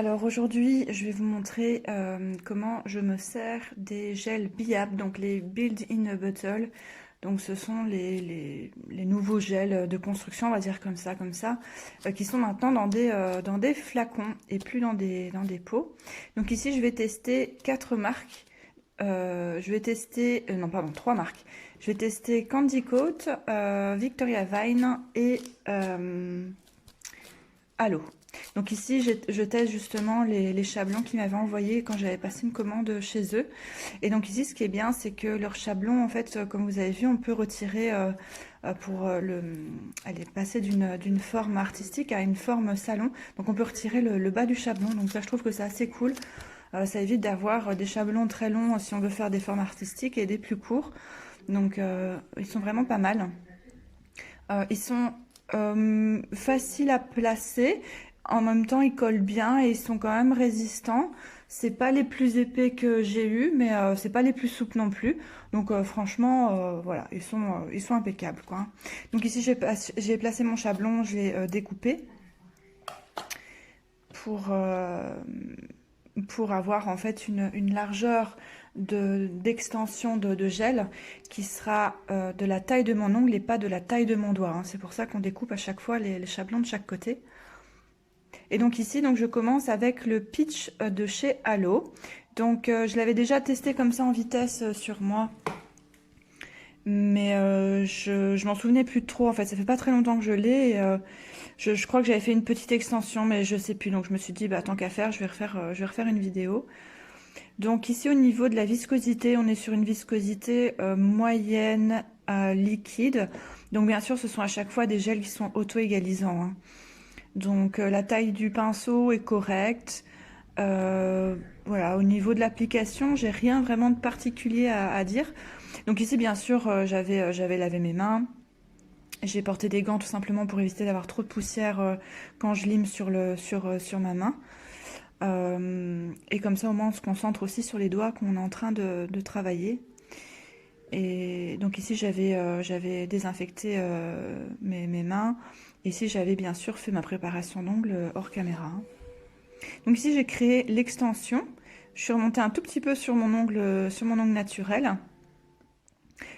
alors aujourd'hui, je vais vous montrer comment je me sers des gels BIAB, donc les Build in a Bottle. Donc ce sont les nouveaux gels de construction, on va dire comme ça, qui sont maintenant dans des flacons et plus dans des pots. Donc ici, je vais tester 4 marques. Je vais tester, non pardon, 3 marques. Je vais tester Candy Coat, Victoria Vine et Halo. Donc ici, je teste justement les chablons qu'ils m'avaient envoyés quand j'avais passé une commande chez eux. Et donc ici, ce qui est bien, c'est que leur chablon, en fait, comme vous avez vu, on peut retirer pour aller passer d'une forme artistique à une forme salon. Donc on peut retirer le bas du chablon. Donc ça, je trouve que c'est assez cool. Ça évite d'avoir des chablons très longs si on veut faire des formes artistiques et des plus courts. Donc ils sont vraiment pas mal. Ils sont faciles à placer. En même temps, ils collent bien et ils sont quand même résistants. C'est pas les plus épais que j'ai eu, mais c'est pas les plus souples non plus. Donc franchement, voilà, ils sont impeccables, quoi. Donc ici, j'ai placé mon chablon, je l'ai découpé pour, euh, pour avoir en fait une largeur d'extension de gel qui sera de la taille de mon ongle et pas de la taille de mon doigt, hein. C'est pour ça qu'on découpe à chaque fois les chablons de chaque côté. Et donc ici, donc je commence avec le Peach de chez Halo. Donc je l'avais déjà testé comme ça en vitesse sur moi, mais je m'en souvenais plus trop. En fait, ça fait pas très longtemps que je l'ai. Je crois que j'avais fait une petite extension, mais je sais plus. Donc je me suis dit, bah tant qu'à faire, je vais refaire une vidéo. Donc ici, au niveau de la viscosité, on est sur une viscosité moyenne liquide. Donc bien sûr, ce sont à chaque fois des gels qui sont auto-égalisants, hein. Donc la taille du pinceau est correcte. Voilà, au niveau de l'application, j'ai rien vraiment de particulier à dire. Donc ici, bien sûr, j'avais lavé mes mains. J'ai porté des gants tout simplement pour éviter d'avoir trop de poussière quand je lime sur ma main. Et comme ça, au moins, on se concentre aussi sur les doigts qu'on est en train de travailler. Et donc ici, j'avais désinfecté mes mains. Ici, j'avais bien sûr fait ma préparation d'ongles hors caméra, hein. Donc ici, j'ai créé l'extension. Je suis remontée un tout petit peu sur mon ongle naturel.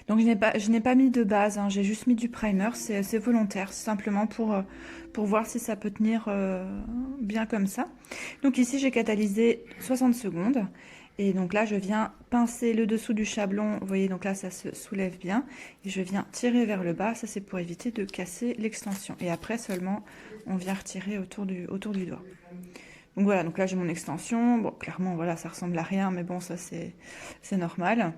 Donc je n'ai pas mis de base, hein, j'ai juste mis du primer, c'est volontaire, c'est simplement pour voir si ça peut tenir bien comme ça. Donc ici, j'ai catalysé 60 secondes. Et donc là, je viens pincer le dessous du chablon. Vous voyez, donc là, ça se soulève bien. Et je viens tirer vers le bas. Ça, c'est pour éviter de casser l'extension. Et après seulement, on vient retirer autour du doigt. Donc voilà, donc là, j'ai mon extension. Bon, clairement, voilà, ça ressemble à rien. Mais bon, ça, c'est normal.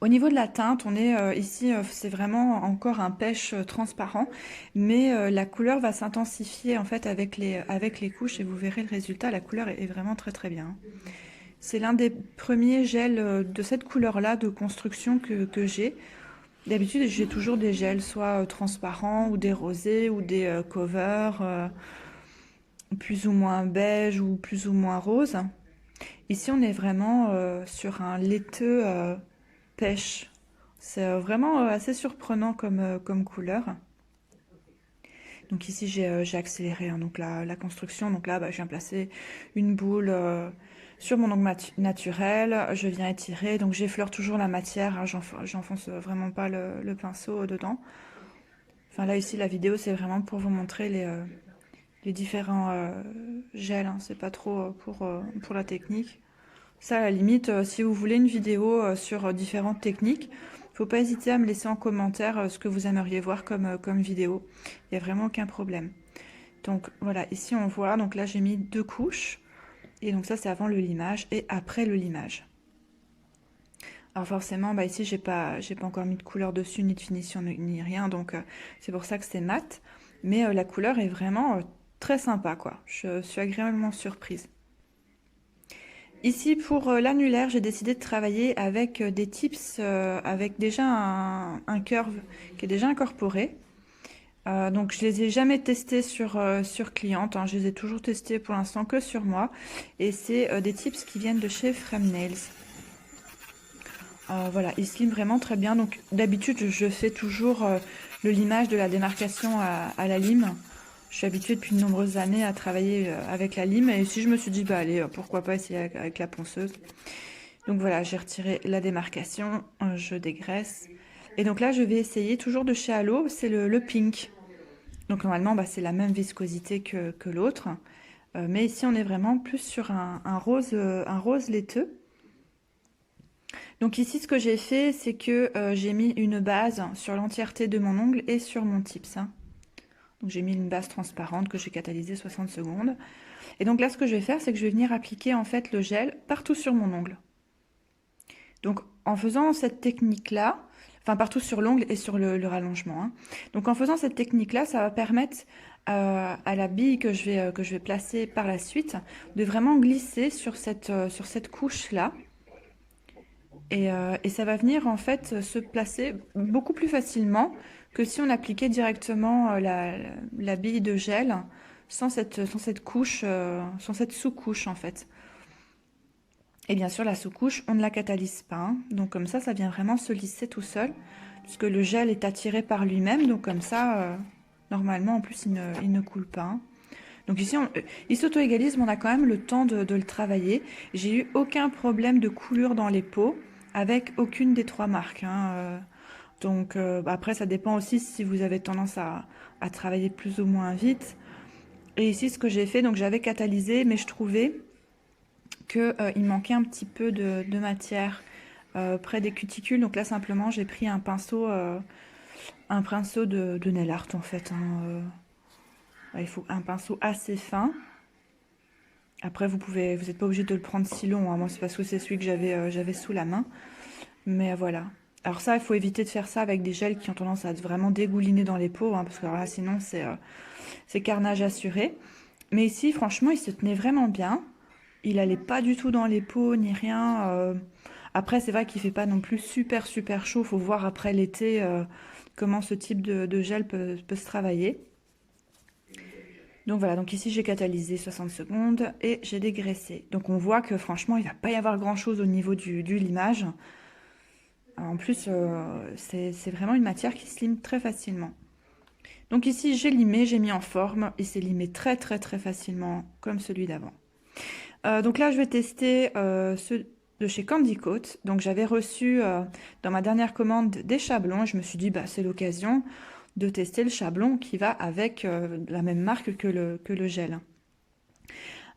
Au niveau de la teinte, on est ici, c'est vraiment encore un pêche transparent. Mais la couleur va s'intensifier en fait avec les couches. Et vous verrez le résultat. La couleur est vraiment très très bien. C'est l'un des premiers gels de cette couleur-là de construction que j'ai. D'habitude, j'ai toujours des gels soit transparents ou des rosés ou des covers plus ou moins beige ou plus ou moins rose. Ici, on est vraiment sur un laiteux pêche. C'est vraiment assez surprenant comme couleur. Donc ici, j'ai accéléré, hein, donc la construction. Donc là, bah, je viens placer une boule sur mon ongle naturel. Je viens étirer. Donc j'effleure toujours la matière, hein, j'enfonce vraiment pas le pinceau dedans. Enfin là, ici, la vidéo, c'est vraiment pour vous montrer les différents gels, hein. C'est pas trop pour la technique. Ça, à la limite, si vous voulez une vidéo sur différentes techniques, faut pas hésiter à me laisser en commentaire ce que vous aimeriez voir comme vidéo. Il n'y a vraiment aucun problème. Donc voilà, ici on voit, donc là j'ai mis 2 couches. Et donc ça c'est avant le limage et après le limage. Alors forcément, bah ici j'ai pas encore mis de couleur dessus, ni de finition, ni rien. Donc c'est pour ça que c'est mat. Mais la couleur est vraiment très sympa, quoi. Je suis agréablement surprise. Ici, pour l'annulaire, j'ai décidé de travailler avec des tips, avec déjà un curve qui est déjà incorporé. Donc, je les ai jamais testés sur cliente, hein. Je les ai toujours testés pour l'instant que sur moi. Et c'est des tips qui viennent de chez Frame Nails. Voilà, ils se liment vraiment très bien. Donc, d'habitude, je fais toujours le limage de la démarcation à la lime. Je suis habituée depuis de nombreuses années à travailler avec la lime. Et ici, je me suis dit, bah allez, pourquoi pas essayer avec la ponceuse. Donc voilà, j'ai retiré la démarcation, je dégraisse. Et donc là, je vais essayer toujours de chez Allo, c'est le pink. Donc normalement, bah, c'est la même viscosité que l'autre. Mais ici, on est vraiment plus sur un rose laiteux. Donc ici, ce que j'ai fait, c'est que j'ai mis une base sur l'entièreté de mon ongle et sur mon tips, hein. Donc j'ai mis une base transparente que j'ai catalysée 60 secondes. Et donc là, ce que je vais faire, c'est que je vais venir appliquer en fait le gel partout sur mon ongle. Donc en faisant cette technique-là, enfin partout sur l'ongle et sur le rallongement, hein. Donc en faisant cette technique-là, ça va permettre à la bille que je vais placer par la suite de vraiment glisser sur cette couche-là. Et ça va venir en fait se placer beaucoup plus facilement que si on appliquait directement la bille de gel sans cette couche, sans cette sous-couche en fait. Et bien sûr, la sous-couche, on ne la catalyse pas, hein. Donc comme ça vient vraiment se lisser tout seul, puisque le gel est attiré par lui-même. Donc comme ça, normalement, en plus, il ne coule pas, hein. Donc ici, il s'auto-égalise, mais on a quand même le temps de le travailler. J'ai eu aucun problème de coulure dans les pots avec aucune des trois marques, hein. Donc bah, après, ça dépend aussi si vous avez tendance à travailler plus ou moins vite. Et ici, ce que j'ai fait, donc j'avais catalysé, mais je trouvais qu'il manquait un petit peu de matière près des cuticules. Donc là, simplement, j'ai pris un pinceau de nail art en fait, hein. Il faut un pinceau assez fin. Après, vous n'êtes pas obligé de le prendre si long, hein. Moi, c'est parce que c'est celui que j'avais sous la main. Mais voilà. Alors ça, il faut éviter de faire ça avec des gels qui ont tendance à vraiment dégouliner dans les peaux, hein, parce que alors là, sinon, c'est carnage assuré. Mais ici, franchement, il se tenait vraiment bien. Il allait pas du tout dans les peaux ni rien. Après, c'est vrai qu'il fait pas non plus super super chaud. Faut voir après l'été comment ce type de gel peut se travailler. Donc voilà, donc ici j'ai catalysé 60 secondes et j'ai dégraissé. Donc on voit que franchement il va pas y avoir grand chose au niveau du limage. En plus c'est vraiment une matière qui se lime très facilement. Donc ici j'ai limé, j'ai mis en forme et c'est limé très très très facilement comme celui d'avant. Donc là je vais tester ceux de chez Candy Coat. Donc j'avais reçu dans ma dernière commande des chablons. Je me suis dit bah c'est l'occasion de tester le chablon qui va avec la même marque que le gel.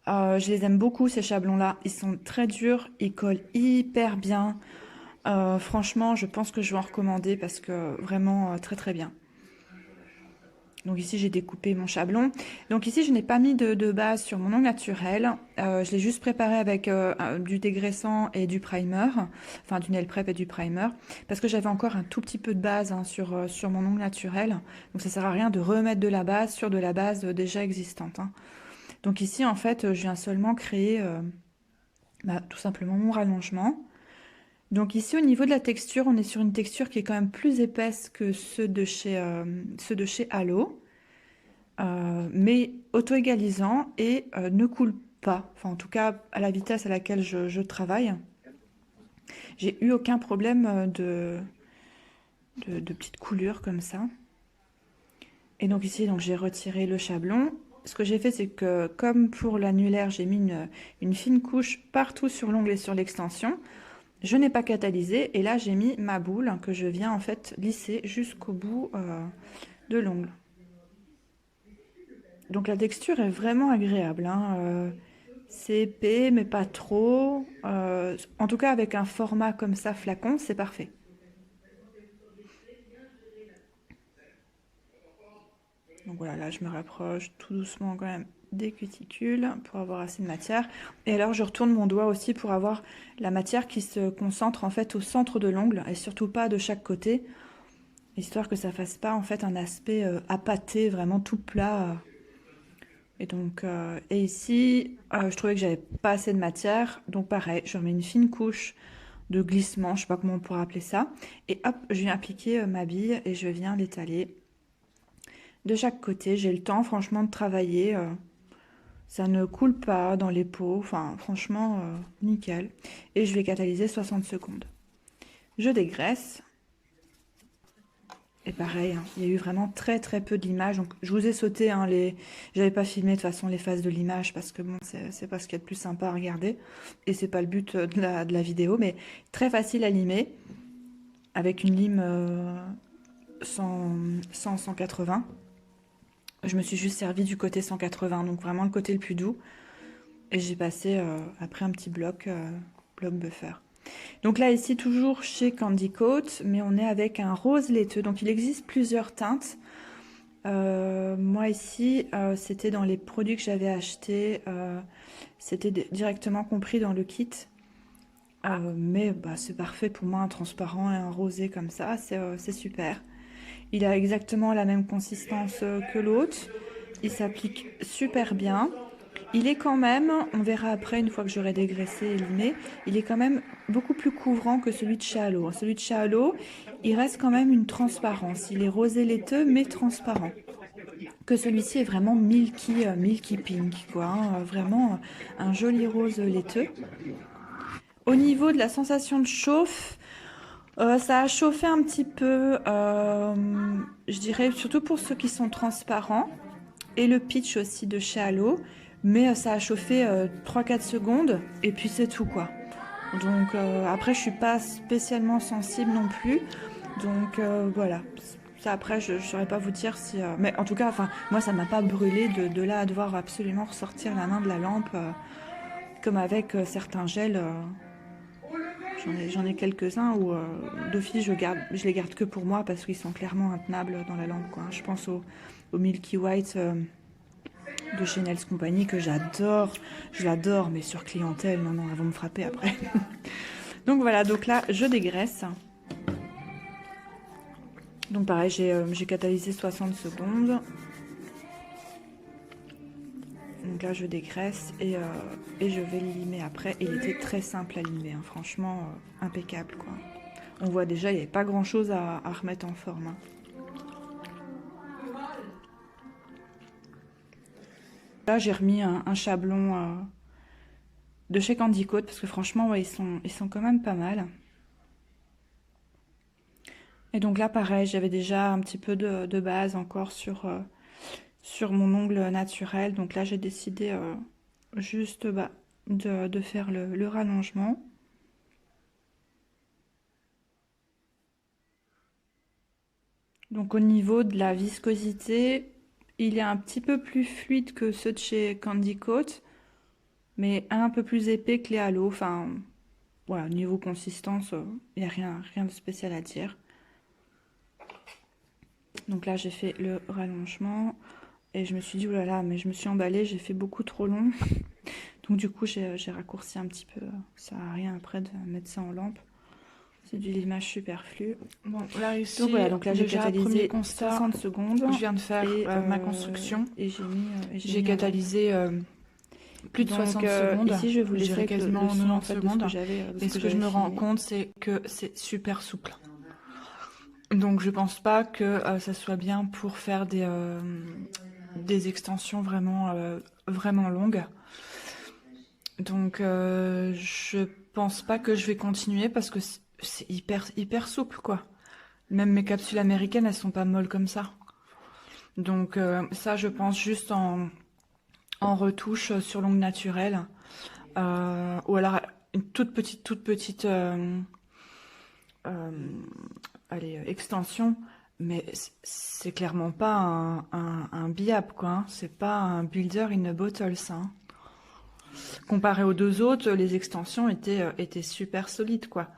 Je les aime beaucoup ces chablons là, ils sont très durs, ils collent hyper bien. Franchement je pense que je vais en recommander parce que vraiment très très bien. Donc ici j'ai découpé mon chablon. Donc ici je n'ai pas mis de base sur mon ongle naturel. Je l'ai juste préparé avec du dégraissant et du primer. Enfin du nail prep et du primer. Parce que j'avais encore un tout petit peu de base hein, sur mon ongle naturel. Donc ça sert à rien de remettre de la base sur de la base déjà existante, hein. Donc ici en fait je viens seulement créer tout simplement mon rallongement. Donc ici au niveau de la texture, on est sur une texture qui est quand même plus épaisse que ceux de chez Allo. Mais auto-égalisant et ne coule pas. Enfin, en tout cas, à la vitesse à laquelle je travaille, j'ai eu aucun problème de petites coulures comme ça. Et donc ici, donc, j'ai retiré le chablon. Ce que j'ai fait, c'est que comme pour l'annulaire, j'ai mis une fine couche partout sur l'ongle et sur l'extension. Je n'ai pas catalysé et là, j'ai mis ma boule que je viens en fait lisser jusqu'au bout de l'ongle. Donc la texture est vraiment agréable, hein. C'est épais, mais pas trop. En tout cas, avec un format comme ça, flacon, c'est parfait. Donc voilà, là, je me rapproche tout doucement quand même des cuticules pour avoir assez de matière. Et alors, je retourne mon doigt aussi pour avoir la matière qui se concentre en fait au centre de l'ongle et surtout pas de chaque côté, histoire que ça fasse pas en fait un aspect appâté, vraiment tout plat. Et donc, et ici, je trouvais que j'avais pas assez de matière, donc pareil, je remets une fine couche de glissement, je sais pas comment on pourrait appeler ça, et hop, je viens appliquer ma bille et je viens l'étaler de chaque côté. J'ai le temps, franchement, de travailler. Ça ne coule pas dans les pots, enfin, franchement, nickel. Et je vais catalyser 60 secondes. Je dégraisse. Et pareil, hein, il y a eu vraiment très très peu de l'image. Donc je vous ai sauté, hein, j'avais pas filmé de toute façon les phases de l'image parce que bon, c'est pas ce qu'il y a de plus sympa à regarder. Et c'est pas le but de la vidéo, mais très facile à limer avec une lime 180. Je me suis juste servi du côté 180, donc vraiment le côté le plus doux. Et j'ai passé après un petit bloc buffer. Donc là ici toujours chez Candy Coat, mais on est avec un rose laiteux. Donc il existe plusieurs teintes. Moi ici c'était dans les produits que j'avais achetés. C'était directement compris dans le kit. Mais bah, c'est parfait pour moi, un transparent et un rosé comme ça, c'est super. Il a exactement la même consistance que l'autre. Il s'applique super bien. Il est quand même, on verra après une fois que j'aurai dégraissé et limé, il est quand même beaucoup plus couvrant que celui de chez Alo. Celui de chez Alo, il reste quand même une transparence. Il est rosé laiteux mais transparent. Que celui-ci est vraiment milky pink, quoi. Hein, vraiment un joli rose laiteux. Au niveau de la sensation de chauffe, ça a chauffé un petit peu, je dirais, surtout pour ceux qui sont transparents. Et le pitch aussi de chez Alo. Mais ça a chauffé 3-4 secondes et puis c'est tout quoi. Donc après je suis pas spécialement sensible non plus. Donc voilà. Ça après je ne saurais pas vous dire si... mais en tout cas, enfin, moi ça m'a pas brûlé de là à devoir absolument ressortir la main de la lampe. Comme avec certains gels. J'en ai quelques-uns où d'office je les garde que pour moi parce qu'ils sont clairement intenables dans la lampe, quoi. Je pense au Milky White de chez Nails Company que j'adore. Je l'adore, mais sur clientèle, non, elles vont me frapper après. Donc voilà, donc là je dégraisse. Donc pareil, j'ai catalysé 60 secondes. Donc là je dégraisse et je vais le limer après. Il était très simple à limer, hein. Franchement impeccable quoi. On voit déjà il n'y avait pas grand chose à remettre en forme, hein. Là j'ai remis un chablon de chez Candy Coat parce que franchement ouais, ils sont quand même pas mal. Et donc là pareil, j'avais déjà un petit peu de base encore sur mon ongle naturel. Donc là j'ai décidé juste de faire le rallongement. Donc au niveau de la viscosité, il est un petit peu plus fluide que ceux de chez Candy Coat, mais un peu plus épais que les Halo. Enfin, voilà, niveau consistance, il n'y a rien de spécial à dire. Donc là, j'ai fait le rallongement et je me suis dit, oh là là, mais je me suis emballée, j'ai fait beaucoup trop long. Donc du coup, j'ai raccourci un petit peu. Ça n'a rien après de mettre ça en lampe. C'est du limage superflu. Bon, là ici, donc voilà, donc là j'ai catalysé constat, 60 secondes. Je viens de faire ma construction. Et j'ai catalysé plus de 60 secondes. Ici, je vais vous laisser quasiment 90 secondes. Et ce que je me rends compte, c'est que c'est super souple. Donc je pense pas que ça soit bien pour faire des extensions vraiment longues. Donc je pense pas que je vais continuer parce que c'est hyper souple quoi. Même mes capsules américaines, elles sont pas molles comme ça. Donc ça, je pense juste en retouche sur l'ongle naturel. Ou alors une toute petite allez, extension. Mais c'est clairement pas un biap, quoi. Hein. C'est pas un builder in a bottle, ça. Hein. Comparé aux deux autres, les extensions étaient super solides, quoi.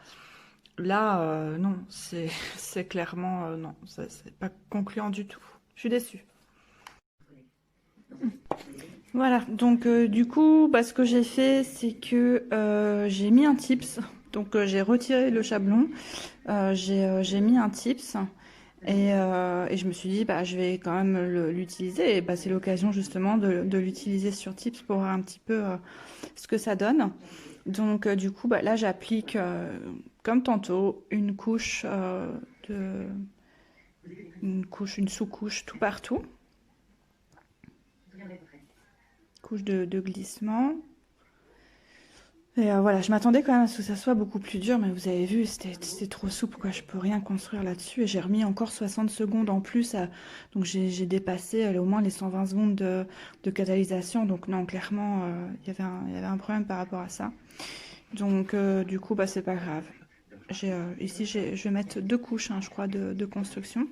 Là, non, c'est clairement... non, c'est pas concluant du tout. Je suis déçue. Voilà, donc du coup, ce que j'ai fait, c'est que j'ai mis un tips. Donc j'ai retiré le chablon, j'ai mis un tips et je me suis dit, je vais quand même l'utiliser. Et c'est l'occasion justement de l'utiliser sur tips pour voir un petit peu ce que ça donne. Donc du coup, là j'applique, comme tantôt, une sous-couche tout partout. Couche de glissement. Et voilà, je m'attendais quand même à ce que ça soit beaucoup plus dur, mais vous avez vu, c'était trop souple, quoi. Je peux rien construire là-dessus. Et j'ai remis encore 60 secondes en plus. Donc j'ai dépassé au moins les 120 secondes de catalysation. Donc non, clairement, il y avait un problème par rapport à ça. Donc du coup, bah, c'est pas grave. Ici, je vais mettre 2 couches, hein, je crois, de construction.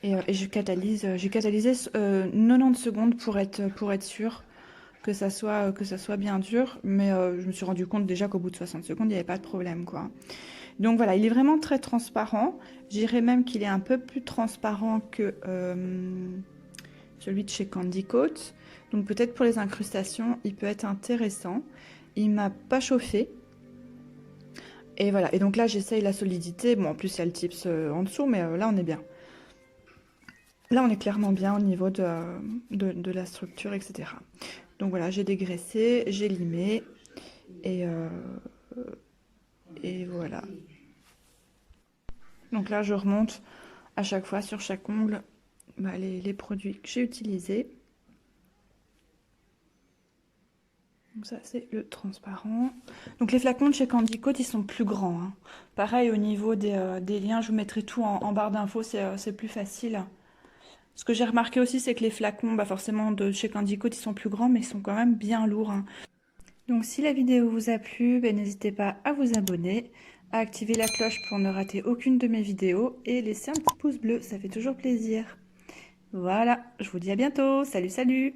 Et j'ai catalysé 90 secondes pour être sûr que ça soit bien dur, mais je me suis rendu compte déjà qu'au bout de 60 secondes, il n'y avait pas de problème, quoi. Donc voilà, il est vraiment très transparent. Je dirais même qu'il est un peu plus transparent que celui de chez Candy Coat. Donc peut-être pour les incrustations, il peut être intéressant. Il m'a pas chauffé. Et voilà, et donc là j'essaye la solidité. Bon, en plus il y a le tips en dessous, mais là on est bien. Là on est clairement bien au niveau de la structure, etc. Donc voilà, j'ai dégraissé, j'ai limé, et, euh, et voilà. Donc là je remonte à chaque fois sur chaque ongle bah, les produits que j'ai utilisés. Donc ça c'est le transparent. Donc les flacons de chez Candy Coat ils sont plus grands, hein. Pareil au niveau des liens, je vous mettrai tout en barre d'infos, c'est plus facile. Ce que j'ai remarqué aussi c'est que les flacons, bah forcément de chez Candy Coat ils sont plus grands mais ils sont quand même bien lourds, hein. Donc si la vidéo vous a plu, ben, n'hésitez pas à vous abonner, à activer la cloche pour ne rater aucune de mes vidéos et laisser un petit pouce bleu, ça fait toujours plaisir. Voilà, je vous dis à bientôt, salut salut!